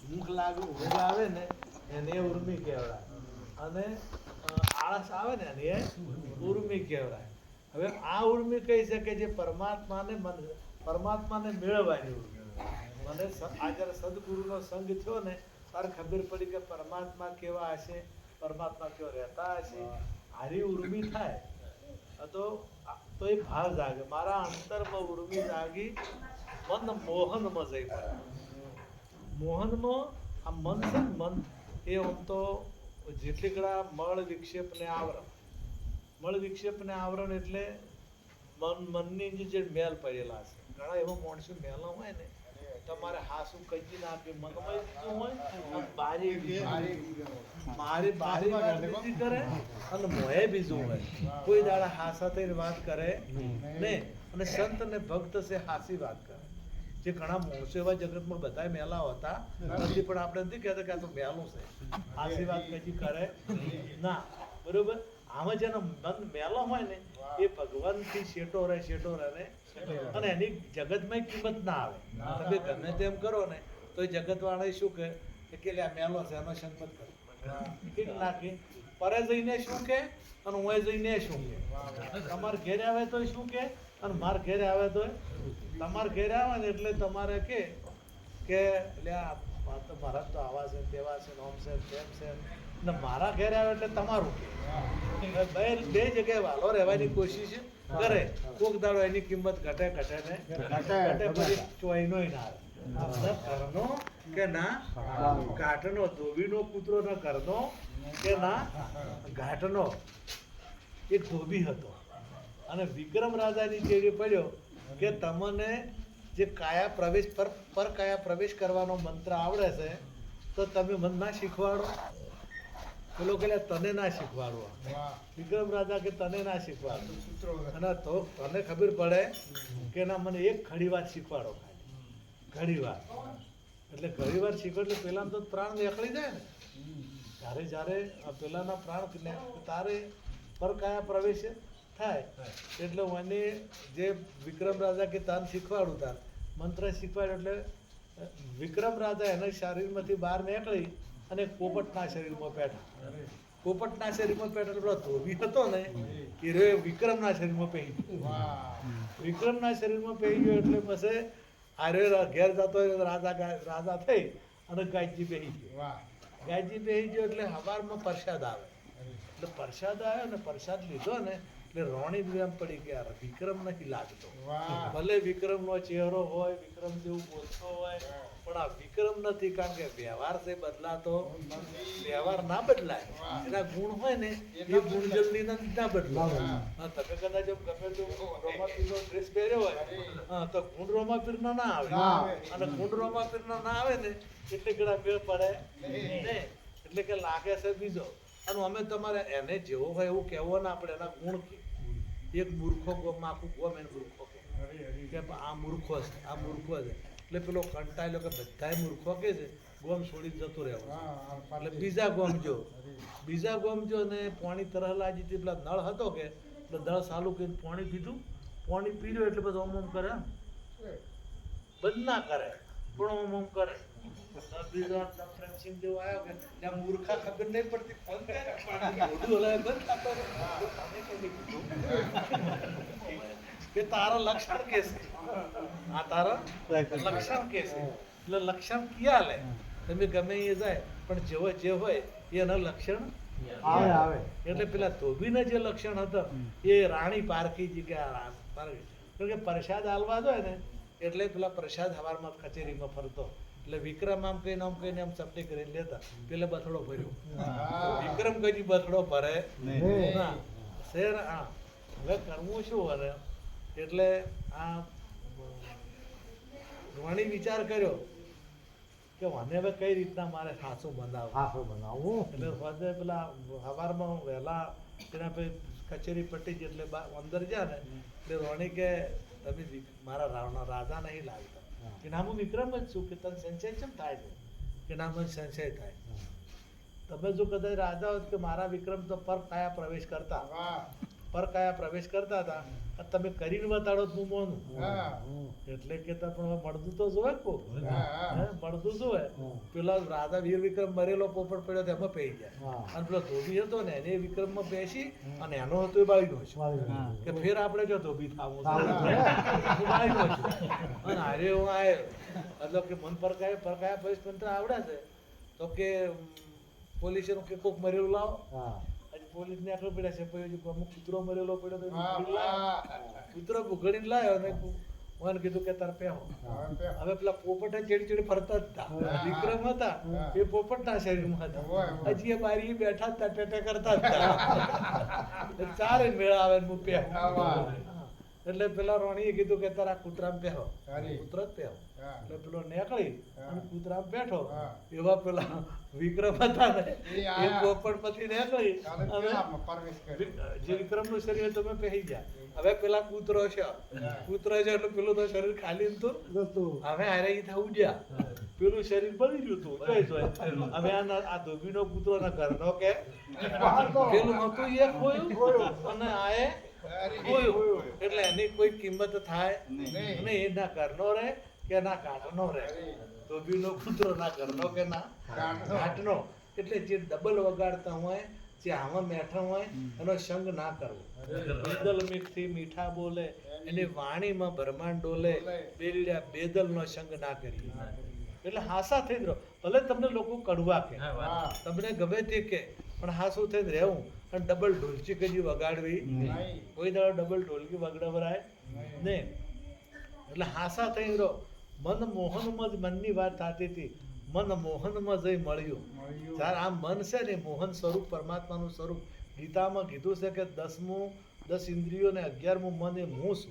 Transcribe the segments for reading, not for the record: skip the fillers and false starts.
ભૂખ લાવે ને એને ઉર્મી કહેવાય, અને આળસ આવે ને એને ઉર્મી કહેવાય. હવે આ ઉર્મી કહી શકે જે પરમાત્માને મેળવવાની ઉર્મી. મને આ જ્યારે સદગુરુનો સંગ થયો ને ત્યારે ખબર પડી કે પરમાત્મા કેવા હશે, પરમાત્મા કેવા રહેતા હશે. હારી ઉર્મી થાય તો એ ભાવ જાગે. મારા અંતરમાં ઉર્મી જાગી, મન મોહનમાં જઈ પડે. મોહનમાં આ મન છે ને, મન એ આમ તો જેટલી કડા મળ વિક્ષેપ ને આવરણ એટલે મનની જે મેલ પડેલા છે. ઘણા એવા માણસો મેલા હોય ને, તમારે હાસું કઈ ના આપે, મગમાં બીજું હોય, બારી બીજી કરે અને મોએ બીજું હોય. કોઈ દાડા હાસા થઈને વાત કરે ને, અને સંત ને ભક્ત છે હાસી વાત કરે. જે ઘણા માણસો એવા જગતમાં બધા મેલા હોતા નથી, પણ આપણે નથી કહેતા કે આ તો મેલું છે, હાસી વાત કઈ કરે ના. બરોબર. આમાં જેનો મન મેલો હોય ને એ ભગવાનથી શેટો રહે ને, અને એની જગતમાં કિંમત ના આવે. તમે ગમે તેમ કરો ને તો એ જગત વાળા શું કહે કે આ મેલો છે, એનો સંગત કરો. ઠીક નાખી પરે જઈને શું કે, અને હું જઈને શું કે. તમારે ઘેરે આવે તો શું કે, અને મારે ઘેરે આવે તો તમારે ઘેરે આવે ને એટલે તમારે કે મારા તો આવા છે, તેવા છે, ઓમ છે, તેમ છે. ને મારા ઘેરે આવે એટલે તમારું કે બે જગ્યાએ વાલો રહેવાની કોશિશ કરે. કોક દાડો એની કિંમત ઘટે પછી ચોઈનો ના આવે. ઘરનો કે ના ઘાટનો, ધોબીનો પુત્રો ના ઘરનો કે ના ઘાટનો. એક ધોબી હતો અને વિક્રમ રાજાની ચેડી પડ્યો કે તમને જે કાયા પ્રવેશ કરવાનો મંત્ર આવડે છે તો તમે મને ના શીખવાડો. પેલો કે તને ના શીખવાડવો. વિક્રમ રાજા કે તને ના શીખવાડો, અને તો તને ખબર પડે કે ના મને એક ઘડી વાર શીખવાડો. ઘડી વાર એટલે ઘડી વાર શીખવાડ એટલે પેલા તો પ્રાણ નીકળી જાય ને. જ્યારે પેલાના પ્રાણ તારે પરકાયા પ્રવેશ થાય એટલે મને જે વિક્રમ રાજા કે તાન શીખવાડું, તાર મંત્ર શીખવાડ્યો. એટલે વિક્રમ રાજા એના શરીરમાંથી બહાર નીકળી અને પોપટના શરીરમાં બેઠા. પોપટના શરીરમાં બેઠા પેલો ધોબી હતો ને એ વિક્રમના શરીરમાં પહેરી ગયો. વિક્રમના શરીરમાં પહેરી ગયો એટલે પછી આરે ઘેર જતો રાજા થઈ અને ગાયજી પહેરી ગયો. ગાયજી પહેરી ગયો એટલે હવારમાં પ્રસાદ આવે. એટલે પ્રસાદ આવ્યો ને, પ્રસાદ લીધો ને એટલે રોણી એમ પડી કે યાર વિક્રમ નથી લાગતો. ભલે વિક્રમનો ચહેરો હોય, વિક્રમ જેવું બોલતો હોય, પણ આ વિક્રમ નથી. કારણ કે વ્યવહાર છે બદલાતો, વ્યવહાર ના બદલાય. એના ગુણ હોય ને એ ગુણ જલ્દી ના બદલાય. તમે કદાચ ગમે તો રોમાપીરનો ડ્રેસ પહેર્યો હોય તો ગુણ રોમાપીરનો ના આવે, અને ગુણ રોમાપીરનો ના આવે ને એટલે ઘણા મેળ પડે ને. એટલે કે લાગે છે બીજો. અને અમે તમારે એને જેવો હોય એવું કહેવો ના આપણે, એના ગુણ. એક મૂર્ખો ગોમાં આખું ગોમ એને મૂર્ખો કે આ મૂર્ખો છે, આ મૂર્ખો છે. એટલે પેલો કંટાળેલો કે બધાય મૂર્ખો કે છે, ગોમ છોડી જતું રહેવું. એટલે બીજા ગોમ જો ને પાણી તરહ લાગી હતી. પેલા નળ હતો કે એટલે નળ ચાલુ કરીને પાણી પીધું, પાણી પીધું એટલે પછી ઓમ કરે, બંધ ના કરે પણ ઓમ કરે. બીજો સિંહ જેવો આવ્યો કે ત્યાં મૂર્ખા ખબર નહીં પડતી કે તારા લક્ષણ કે છે, આ તારા લક્ષણ કે છે. એટલે લક્ષણ ક્યાં લે તમે ગમે એ જાય પણ જેવો જે હોય એના લક્ષણ આવે. એટલે પેલા ધોબીના જે લક્ષણ હતા એ રાણી પારખીજી કે કારણ કે પ્રસાદ આલવા જોઈએ ને એટલે પેલા પ્રસાદ હવારમાં કચેરીમાં ફરતો. એટલે વિક્રમ આમ કહીને આમ ચપટી કરીને લેતા, પેલે બથડો ભર્યો. વિક્રમ કઈ બથડો ભરે ના શેર. હવે કરવું શું હવે? એટલે આ ઘણી વિચાર કર્યો કે મને હવે કઈ રીતના મારે ખાસું બનાવવું. એટલે બધે પેલા સવારમાં વહેલા તેના પછી કચેરી પટી જ એટલે અંદર ગયા ને એટલે રોણી કે તમે મારા રાજા નહીં લાગતા. કે નામ હું વિક્રમ જ છું. કે તને સંશય કેમ થાય છે? કે નામ મને સંશય થાય. તમે જો કદાચ રાજા હોત કે મારા વિક્રમ તો પર કાયા પ્રવેશ કરતા પરકાયા પ્રવેશ કરતા હતા અને તમે કરીને બતાડો તો હું મોનું એટલે કેતા પણ હવે મળતું તો જોવે કોક મળતું જોવે પેલા રાજા વીર વિક્રમ મરેલો પોપટ પડ્યો તો એમાં પેઈ જાય અને પેલો ધોબી હતો ને એને વિક્રમમાં બેસી અને એનો હતો એ બાળીનો છે કે ફેર આપણે જો ધોબી થાવું બાળીનો છે અને હારે હું આયો મતલબ કે મન પરકાયા પ્રવેશ તંત્ર આવડે છે તો કે પોલીસે કે કોક મરેલું લાવો પોલીસ ને આટલો પડ્યા છે પછી અમુક કૂતરો મરેલો પડ્યો તો કૂતરો ઉઘડીને લાવ્યો અને મને કીધું કે તાર પહેવો હવે પેલા પોપટ ચેડી ફરતા જ હતા વિક્રમ હતા એ પોપટના શરીરમાં હતા હજી એ બારી બેઠા હતા ટેટે કરતા જ હતા ચારે મેળા આવે હું પહેવો એટલે પેલા રોણીએ કીધું કે તારા કૂતરામાં પહેવો કૂતરો જ પહેવો એટલે પેલો નીકળી અને કૂતરામાં બેઠો એવા પેલા વિક્રમ હતા ને એ પોપટ પછી નીકળી જે વિક્રમનું શરીર તમે પહેરી ગયા હવે પેલા કૂતરો છે એટલે પેલું તો શરીર ખાલી હતું હવે હારે થવું ગયા પેલું શરીર બની ગયું હતું હવે આ ધોબીનો કૂતરો ના ઘરનો કે પેલું હતું એ ખોયું અને આ ખોયું એટલે એની કોઈ કિંમત થાય નહીં એ ના ઘરનો રહે કે ના કાઢનો રહે ધોબીનો કૂતરો ના ઘરનો કે ના કાઢનો એટલે જે ડબલ વગાડતા હોય જે આમાં મેઠા હોય એનો સંગ ના કરવો બેદલ મીઠથી મીઠા બોલે એની વાણીમાં બ્રહ્માંડ ડોલે બેલડ્યા બેદલનો સંગ ના કરીએ એટલે હાસા થઈ રહો ભલે તમને લોકો કડવા કે તમને ગમે તે કે પણ હાસું થઈને રહેવું અને ડબલ ઢોલકી કદી વગાડવી કોઈ દાડો ડબલ ઢોલકી વગડવરાય નહીં એટલે હાસા થઈ રહો મન મોહનમાં જ મનની વાત થતી હતી મન મોહનમાં જઈ મળ્યું જ્યારે આ મન છે ને મોહન સ્વરૂપ પરમાત્માનું સ્વરૂપ ગીતામાં કીધું છે કે 10 ઇન્દ્રિયો ને 11મું મન એ હું છું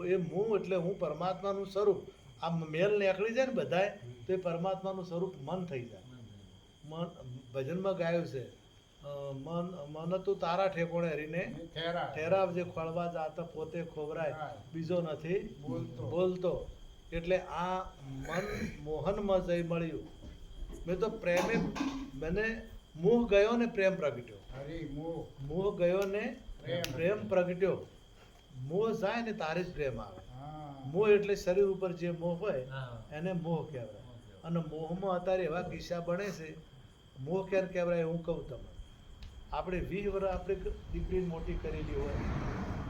એ હું એટલે હું પરમાત્માનું સ્વરૂપ આ મેલ નીકળી જાય ને બધાય તો એ પરમાત્માનું સ્વરૂપ મન થઈ જાય મન ભજનમાં ગાયું છે મન તું તારા ઠેકોણે હરીને ઠેરાવજે ખોળવા જાતા પોતે ખોવરાય બીજો નથી બોલતો એટલે આ મન મોહનમાં જઈ મળ્યું મેં તો પ્રેમે મને મોહ ગયો ને પ્રેમ પ્રગટ્યો મોહ ગયો ને પ્રેમ પ્રગટ્યો મોહ જાય ને તારે જ પ્રેમ આવે મોહ એટલે શરીર ઉપર જે મોહ હોય એને મોહ કહેવાય અને મોહમાં અત્યારે એવા કિસ્સા બને છે મોહ ક્યારે કહેવાય હું કહું તમને આપણે 20 વર્ષ આપણે દીકરીને મોટી કરેલી હોય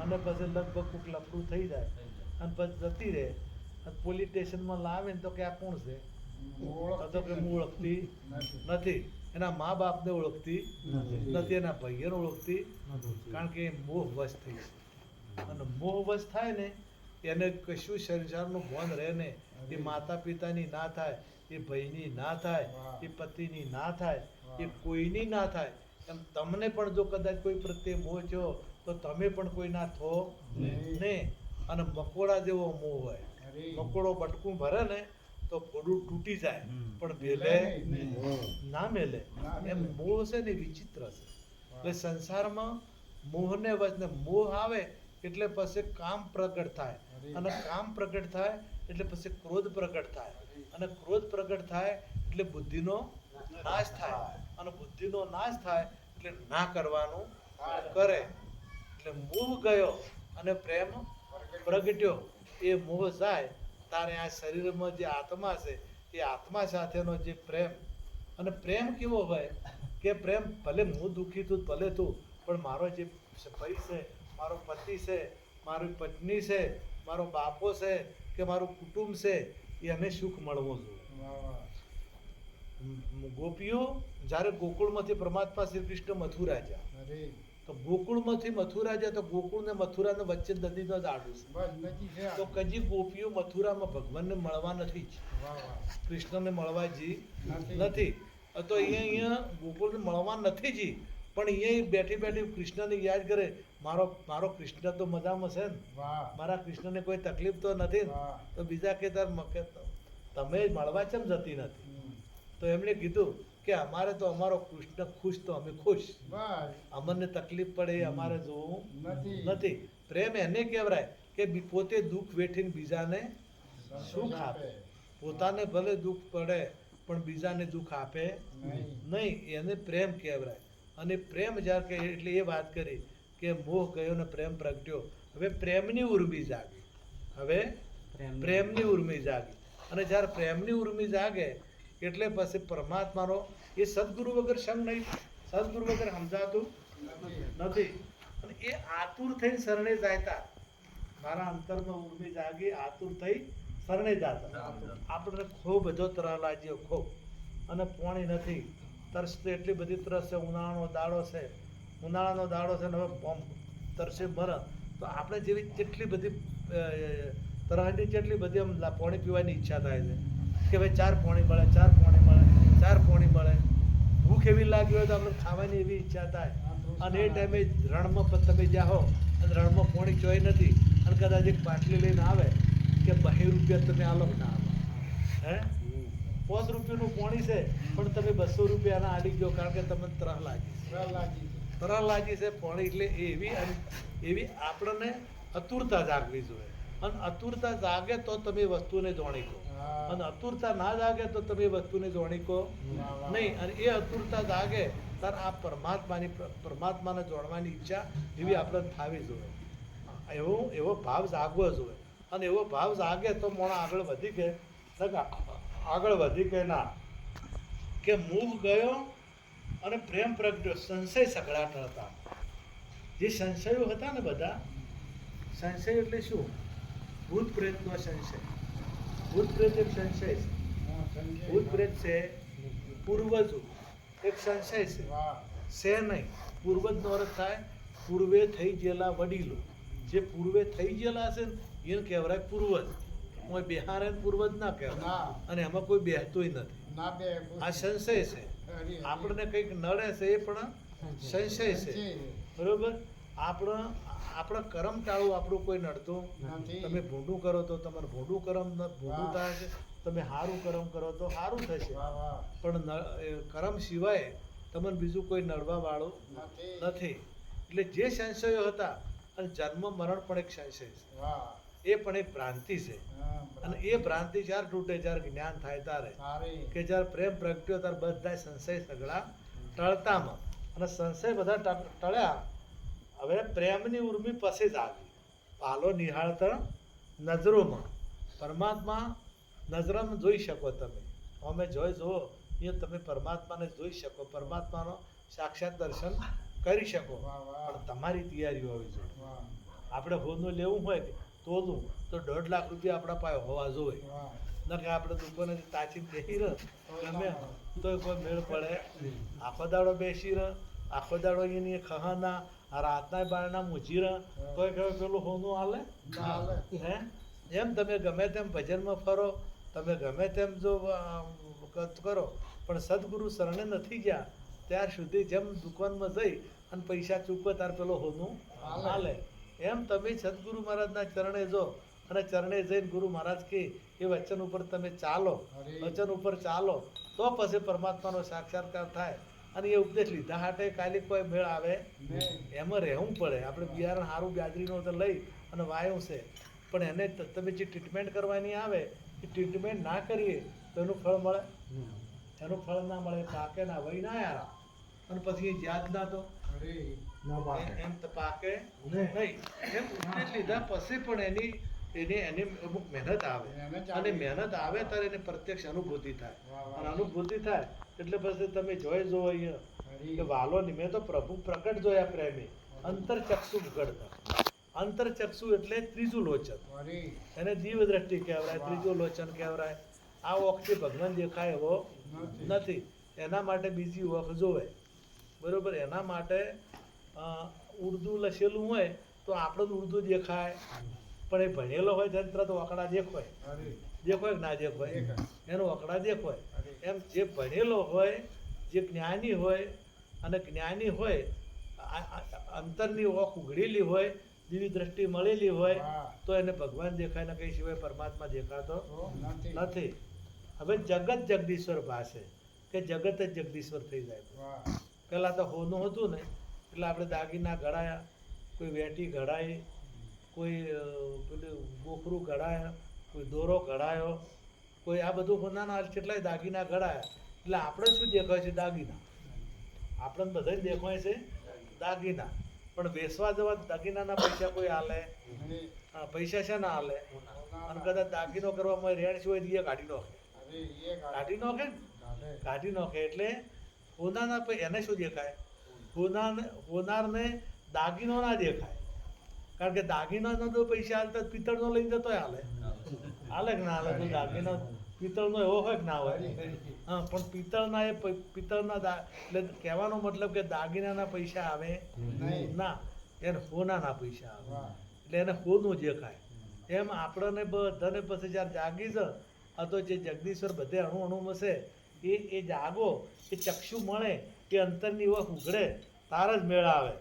અને પછી લગભગ કોઈક લફડું થઈ જાય અને પછી જતી રહે અને પોલીસ સ્ટેશનમાં લાવે ને તો કે આ કોણ છે તો કે હું ઓળખતી નથી એના મા બાપને ઓળખતી નથી એના ભાઈઓને ઓળખતી કારણ કે એ મોહ વશ થઈ છે અને મોહ વશ થાય ને એને કશું સંસારનું ભાન રહે ને એ માતા પિતાની ના થાય એ ભાઈની ના થાય એ પતિની ના થાય એ કોઈની ના થાય એમ તમને પણ જો કદાચ કોઈ પ્રત્યે મોહ છો તો તમે પણ કોઈ ના થો નહીં અને મકોડા જેવો મોહ હોય મકોડો બટકું ભરે ને તો ઘોડું તૂટી જાય પણ મેલે ના મેલે એમ મોહ છે ને વિચિત્ર છે એટલે સંસારમાં મોહને વચને મોહ આવે એટલે પછી કામ પ્રગટ થાય અને કામ પ્રગટ થાય એટલે પછી ક્રોધ પ્રગટ થાય અને ક્રોધ પ્રગટ થાય એટલે બુદ્ધિનો નાશ થાય અને બુદ્ધિનો નાશ થાય એટલે ના કરવાનું કરે એટલે મોહ ગયો અને પ્રેમ પ્રગટ્યો એ મોહ જાય તારે આ શરીરમાં જે આત્મા છે એ આત્મા સાથેનો જે પ્રેમ અને પ્રેમ કેવો હોય કે પ્રેમ ભલે હું દુઃખી છું ભલે તું પણ મારો જે ભાઈ છે મારો પતિ છે મારી પત્ની છે મારો બાપો છે કે મારું કુટુંબ છે એને સુખ મળવું જોઈએ ગોપીઓ જ્યારે ગોકુળમાંથી પરમાત્મા શ્રી કૃષ્ણ મથુરા ગયા તો ગોકુળમાંથી મથુરા ગયા તો ગોકુળ ને મથુરા વચ્ચે નદીનો જ આડું છે તો કજી ગોપીઓ મથુરામાં ભગવાનને મળવા નથી કૃષ્ણને મળવા જી નથી તો અહીંયા ગોકુળને મળવા નથી જી પણ અહીંયા બેઠી બેઠી કૃષ્ણને યાદ કરે મારો કૃષ્ણ તો મજામાં છે ને મારા કૃષ્ણને કોઈ તકલીફ તો નથી ને તો બીજા કે તમે મળવા કેમ જતી નથી તો એમણે કીધું કે અમારે તો અમારો કૃષ્ણ ખુશ તો અમે ખુશ અમને તકલીફ પડે એ અમારે જોવું નથી પ્રેમ એને કહેવાય કે પોતે દુઃખ વેઠીને બીજાને સુખ આપે પોતાને ભલે દુઃખ પડે પણ બીજાને દુઃખ આપે નહીં એને પ્રેમ કહેવાય અને પ્રેમ જ્યારે કે એટલે એ વાત કરી કે મોહ ગયો ને પ્રેમ પ્રગટ્યો. હવે પ્રેમની ઉર્મી જાગી. હવે પ્રેમની ઉર્મી જાગી. અને જ્યારે પ્રેમની ઉર્મી જાગે એટલે પછી પરમાત્માનો એ સદગુરુ વગર સંગ નહીં, સદગુરુ વગર સમજાતું નથી. અને એ આતુર થઈને શરણે જાયતા, મારા અંતરમાં ઉર્મી જાગી, આતુર થઈ શરણે જાતા. આપણે ખૂબ બધો તરસ લાગ્યો, ખૂબ, અને પાણી નથી, તરસ તો એટલી બધી તરસ છે. ઉનાળાનો દાડો છે, ઉનાળાનો દાડો છે ને હવે તરસે મરે તો આપણે જેવી જેટલી બધી તરહની જેટલી બધી આમ પાણી પીવાની ઈચ્છા થાય છે કે ભાઈ ચાર પાણી મળે, ચાર પાણી મળે, ચાર પાણી મળે. ભૂખ એવી લાગી હોય તો આપણે ખાવાની એવી ઈચ્છા થાય. અને એ ટાઈમે રણમાં તમે જ્યાં હો અને રણમાં પાણી ચોય નથી અને કદાચ એક બાટલી લઈને આવે કે 2 રૂપિયા તમે આલો ના આવે, હે 5 રૂપિયાનું પાણી છે પણ તમે 200 રૂપિયાના આલી ગયો કારણ કે તમને તરસ લાગી છે પાણી. એટલે એવી આપણને અતુરતા જાગવી જોઈએ. અને અતુરતા જાગે તો તમે વસ્તુને જાણી કહો, અને અતુરતા ના જાગે તો તમે વસ્તુને જાણી કહો નહીં. અને એ અતુરતા જાગે ત્યારે આ પરમાત્માને જાણવાની ઈચ્છા એવી આપણે થવી જોઈએ. એવો ભાવ જાગવો જોઈએ. અને એવો ભાવ જાગે તો મોણા આગળ વધી કે આગળ વધી કે ના, કે મોહ ગયો અને પ્રેમ પ્રગટ્યો. સંશય સઘળાટ હતા. જે સંશયો હતા ને બધા, સંશય એટલે શું? ભૂત પ્રેતનો સંશય. ભૂત પ્રેત એક સંશય છે. ભૂત પ્રેત છે પૂર્વજો એક સંશય છે નહીં. પૂર્વજનો અર્થ થાય પૂર્વે થઈ ગયેલા વડીલો. જે પૂર્વે થઈ ગયેલા હશે ને એને કહેવાય પૂર્વજ. કોઈ બિહારે પૂર્વજ ના કહેવાય, અને એમાં કોઈ બેહતોય નથી. આ સંશય છે. આપણને કંઈક નડે છે એ પણ સંશય છે, બરોબર. આપણા કર્મ ટાળું આપણું કોઈ નડતું. તમે ભૂંડું કરો તો તમારે ભૂંડું થાય છે, તમે સારું કર્મ કરો તો સારું થશે. પણ કર્મ સિવાય તમને બીજું કોઈ નડવા વાળું નથી. એટલે જે સંશયો હતા, અને જન્મ મરણ પણ એક સંશય છે, એ પણ એક ભ્રાંતિ છે. અને એ ભ્રાંતિ જ્યારે તૂટે, જ્યારે જ્ઞાન થાય ત્યારે, કે જ્યારે પ્રેમ પ્રગટ્યો ત્યારે બધા સંશય સગળા ટળતામાં. અને સંશય બધા ટળ્યા. હવે પ્રેમની ઉર્મી પછી જ આવી. પાલો નિહાળતા નજરોમાં પરમાત્મા નજરમાં જોઈ શકો તમે. અમે જુઓ એ તમે પરમાત્માને જોઈ શકો, પરમાત્માનો સાક્ષાત દર્શન કરી શકો. પણ તમારી તૈયારી હોવી જોઈએ. આપણે હોનું લેવું હોય તો 1.5 લાખ રૂપિયા આપણા પાસે હોવા જોઈએ. ન કે આપણે દુકાને તાચી બેસી રહે ગમે તો કોઈ મેળ પડે. આખો દાડો બેસી રહે, આખો દાડો એની ખહાના રાતના બારના મૂજી રહે તોય કહેવાય પેલું હોનું હાલે. હે એમ તમે ગમે તેમ ભજનમાં ફરો, તમે ગમે તેમ જો કરો, પણ સદગુરુ શરણે નથી ગયા ત્યાર સુધી જેમ દુકાનમાં જઈ અને પૈસા ચૂકવો ત્યારે પેલો હોનું હાલે. એમ તમે સદગુરુ મહારાજના ચરણે જો, અને ચરણે જઈને ગુરુ મહારાજ કે એ વચન ઉપર તમે ચાલો, વચન ઉપર ચાલો તો પછી પરમાત્માનો સાક્ષાત્કાર થાય. અને એ ઉપદેશ લીધા હાટે કાલે કોઈ મેળ આવે એમાં રહેવું પડે. આપણે બિયારણ સારું બાજરીનો તો લઈ અને વાયું છે, પણ એને તમે જે ટ્રીટમેન્ટ કરવાની આવે એ ટ્રીટમેન્ટ ના કરીએ તો એનું ફળ મળે? એનું ફળ ના મળે. પાકે ના વહી ના યાર. અને પછી એ યાદ ના તો એમ તો પાકે નહીં. એમ ઉપદેશ લીધા પછી પણ એની અમુક મહેનત આવે, અને મહેનત આવે ત્યારે એને પ્રત્યક્ષ અનુભૂતિ થાય. અને અનુભૂતિ થાય એટલે પછી તમે જોવો અહીંયા કે વાલો ની મેં તો પ્રભુ પ્રકટ જોયા પ્રેમી અંતરચક્ષુ ઉઘડતા. અંતરચક્ષુ એટલે ત્રીજું લોચન, એને જીવ દ્રષ્ટિ કહેવાય, ત્રીજું લોચન કહેવાય. આ ઓખથી ભગવાન દેખાય એવો નથી. એના માટે બીજી ઓખ જોવે, બરોબર. એના માટે ઉર્દુ લખેલું હોય તો આપણે ઉર્દુ દેખાય, પણ એ ભણેલો હોય ત્યારે તરત ઓકડા દેખાય કે ના દેખાય, એનો ઓકડા દેખાય. એમ જે ભણેલો હોય, જે જ્ઞાની હોય, અને જ્ઞાની હોય અંતરની ઓખ ઉઘડેલી હોય, દિવ્ય દ્રષ્ટિ મળેલી હોય તો એને ભગવાન દેખાય ને કઈ સિવાય પરમાત્મા દેખાતો નથી. હવે જગત જગદીશ્વર ભાષે કે જગત જ જગદીશ્વર થઈ જાય. પહેલાં તો હોનું હતું ને એટલે આપણે દાગીના ઘડાયા, કોઈ વેટી ઘડાઈ, કોઈ પેલું ગોખરું ઘડાયા, કોઈ દોરો ઘડાયો, કોઈ આ બધું હોનાના કેટલાય દાગીના ઘડાયા. એટલે આપણે શું દેખાય છે? દાગીના. આપણને બધાને દેખાય છે દાગીના, પણ વેચવા જવા દાગીનાના પૈસા કોઈ હાલે? હા, પૈસા છે ના હાલે. અને કદાચ દાગીનો કરવામાં રેડ સિવાય એ કાઢી નાખે ને કાઢી નાખે. એટલે હોનારના એને શું દેખાય? હોનારને દાગીનો ના દેખાય, કારણ કે દાગીનાનો તો પૈસા હાલતા પિત્તળનો લઈને જતો હાલે કે ના હાલે? તો દાગીનો પિત્તળનો એવો હોય કે ના હોય? હા, પણ પિત્તળના એટલે કહેવાનો મતલબ કે દાગીનાના પૈસા આવે ના, એને હોનાના પૈસા આવે, એટલે એને હોનું દેખાય. એમ આપણને બધાને પછી જ્યારે જાગી છે, આ તો જે જગદીશ્વર બધે અણુ છે એ જાગો, એ ચક્ષુ મળે, એ અંતરની ઓખ ઉઘડે, તાર જ મેળ આવે.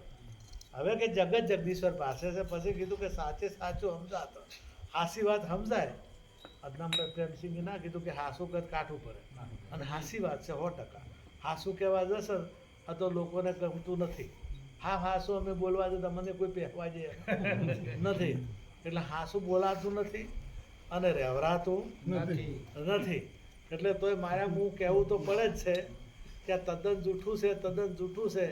હવે કે જગત જગદીશ્વર પાસે છે, પછી કીધું કે સાચે સાચું સમજાતો, હાસી વાત સમજાય. અદનામ પ્રેમસિંહે ના કીધું કે હાસું કદ કાઠું પડે, અને હાસી વાત છે 100%. હાસું કહેવા જશે આ તો લોકોને ગમતું નથી. હા, હાસું અમે બોલવા જતા મને કોઈ પહેવા જાય નથી, એટલે હાસું બોલાતું નથી અને રહેવરાતું નથી. એટલે તોય મારે હું કહેવું તો પડે જ છે કે આ તદ્દન જૂઠું છે, તદ્દન જૂઠું છે.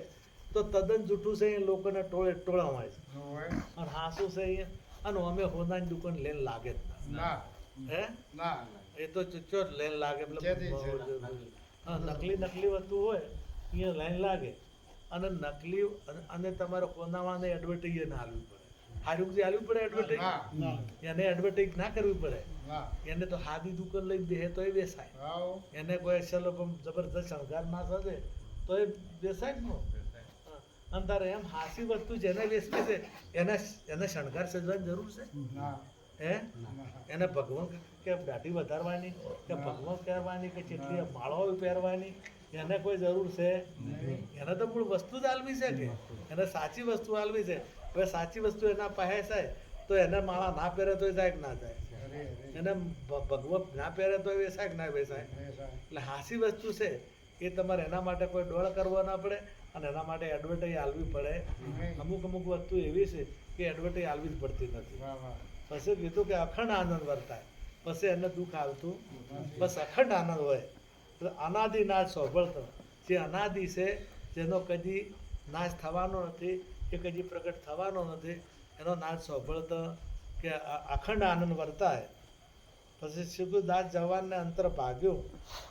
તો તદ્દન જૂઠું છે એ લોકોને ટોળામાં છે, અને હાસું છે અહીંયા. અને અમે હોનાની દુકાન લઈને લાગે જ ના, હે ના, એ તો ચો લઈને લાગે. નકલી વસ્તુ હોય અહીંયા લાઈન લાગે, અને નકલી અને તમારે હોનાવાને એડવર્ટાઈઝ ના હાલવી પડે. હારું જે હાલવી પડે એડવર્ટાઈઝ, એને એડવર્ટાઈઝ ના કરવી પડે. એને તો હાદી દુકાન લઈને દે તો એ બેસાય, એને કોઈ ચલો જબરદસ્ત શણગાર ના થશે તો એ બેસાય જ નો. અને તારે એમ હાસી વસ્તુ જેને વેચવી છે એને શણગાર સજવાની જરૂર છે? હે? એને ભગવાન કે દાઢી વધારવાની કે ભગવાન પહેરવાની કે કેટલી માળાઓ પહેરવાની એને કોઈ જરૂર છે? એને તો મૂળ વસ્તુ જ આલવી છે કે એને સાચી વસ્તુ આલવી છે. હવે સાચી વસ્તુ એના પાસે થાય તો એને માળા ના પહેરે તો જાય કે ના જાય? એને ભગવત ના પહેરે તો વેસાય કે ના વેસાય? એટલે હાસી વસ્તુ છે એ તમારે એના માટે કોઈ ડોળ કરવો ના પડે, અને એના માટે એડવર્ટાઈઝ આલવી પડે. અમુક વસ્તુ એવી છે કે એડવર્ટાઈઝ આલવી જ પડતી નથી. પછી કીધું કે અખંડ આનંદ વર્તાય, પછી એને દુઃખ આવતું બસ અખંડ આનંદ હોય. એટલે અનાદિ નાશ સોંભળતો, જે અનાદિ છે, જેનો કદી નાશ થવાનો નથી, એ કદી પ્રગટ થવાનો નથી, એનો નાશ સોંભળતો કે અખંડ આનંદ વર્તાય. પછી શિવદાસ જવાનને અંતર ભાગ્યું,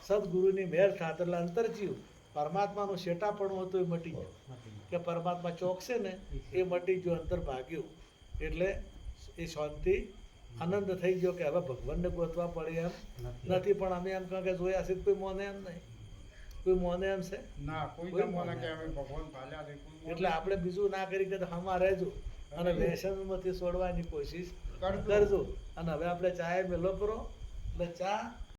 સદગુરુની મેર થાત એટલે અંતર જીવ પરમાત્માનું શેટાપણું હતું એ મટી ગયું, કે પરમાત્મા ચોકશે ને એ મટી ગયું, અંતર ભાગ્યું. એટલે એ શાંતિ આનંદ થઈ ગયો કે હવે ભગવાનને ગોતવા પડે એમ નથી. પણ અમે એમ કહે કે જોયા છે કોઈ મોને એમ નહીં, કોઈ મોને એમ છે ના, કોઈ મોને કે અમે ભગવાન ભાલ્યા નહીં. એટલે આપણે બીજું ના કરી કે હમા રહેજો અને વ્યસનમાંથી છોડવાની કોશિશ કરજો. અને હવે આપણે ચા મેલો કરો, એટલે ચા